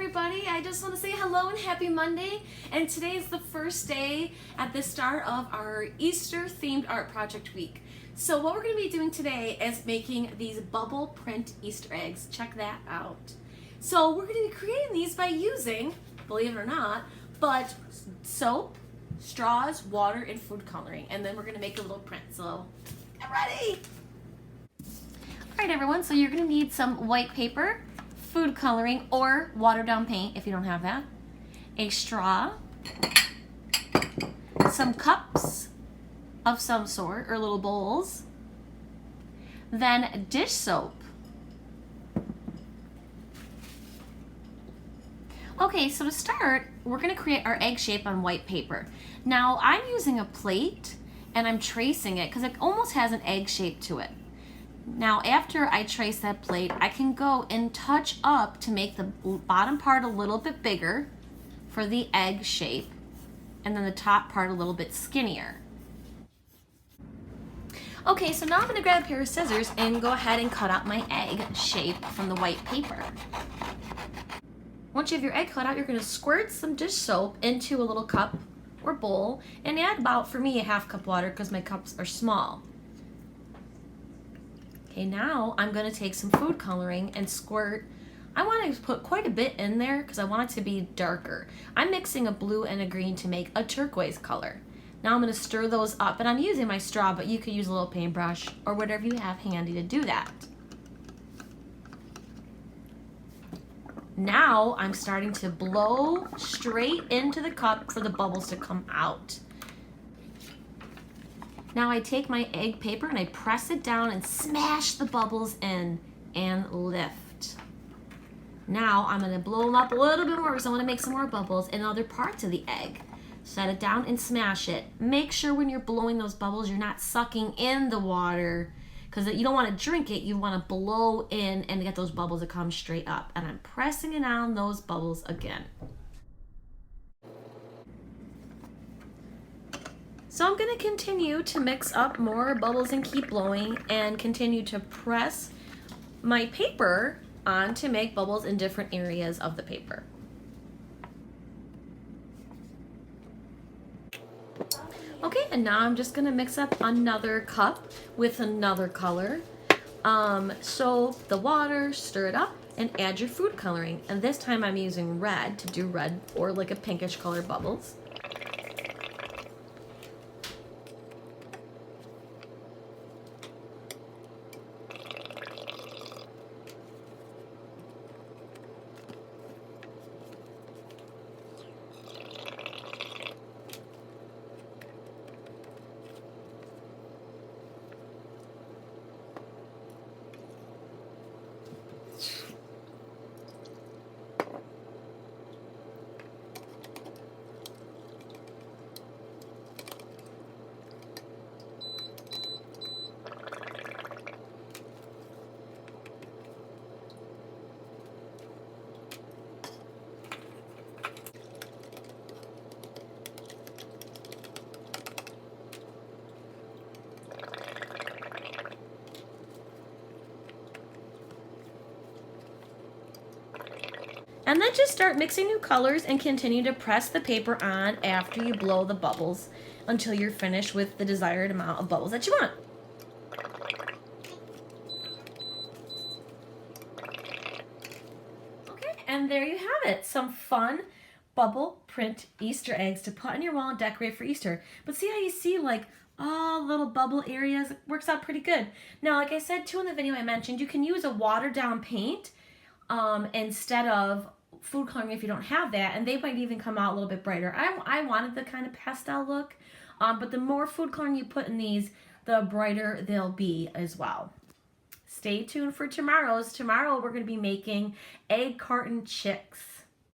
everybody. I just want to say hello and happy Monday. And today is the first day at the start of our Easter themed art project week. So what we're going to be doing today is making these bubble print Easter eggs. Check that out. So we're going to be creating these by using, believe it or not, but soap, straws, water, and food coloring. And then we're going to make a little print. So get ready. All right, everyone. So you're going to need some white paper, food coloring, or watered down paint if you don't have that, a straw, some cups of some sort or little bowls, then dish soap. Okay, so to start, we're going to create our egg shape on white paper. Now I'm using a plate and I'm tracing it because it almost has an egg shape to it. Now after I trace that plate, I can go and touch up to make the bottom part a little bit bigger for the egg shape, and then the top part a little bit skinnier. Okay, so now I'm going to grab a pair of scissors and go ahead and cut out my egg shape from the white paper. Once you have your egg cut out, you're going to squirt some dish soap into a little cup or bowl and add about, for me, a half cup water because my cups are small. Okay, now I'm going to take some food coloring and squirt. I want to put quite a bit in there because I want it to be darker. I'm mixing a blue and a green to make a turquoise color. Now I'm going to stir those up, and I'm using my straw, but you could use a little paintbrush or whatever you have handy to do that. Now I'm starting to blow straight into the cup for the bubbles to come out. Now I take my egg paper and I press it down and smash the bubbles in and lift. Now I'm going to blow them up a little bit more because I want to make some more bubbles in other parts of the egg. Set it down and smash it. Make sure when you're blowing those bubbles you're not sucking in the water because you don't want to drink it. You want to blow in and get those bubbles to come straight up. And I'm pressing it on those bubbles again. So I'm going to continue to mix up more bubbles and keep blowing and continue to press my paper on to make bubbles in different areas of the paper. Okay, and now I'm just going to mix up another cup with another color. So the water, stir it up, and add your food coloring. And this time I'm using red to do red or like a pinkish color bubbles. And then just start mixing new colors and continue to press the paper on after you blow the bubbles until you're finished with the desired amount of bubbles that you want. Okay, and there you have it. Some fun bubble print Easter eggs to put on your wall and decorate for Easter. But see how you see like all little bubble areas? It works out pretty good. Now, like I said too in the video I mentioned, you can use a watered down paint instead of food coloring if you don't have that, and they might even come out a little bit brighter. I wanted the kind of pastel look, but the more food coloring you put in these, the brighter they'll be as well. Stay tuned for tomorrow's. Tomorrow we're going to be making egg carton chicks.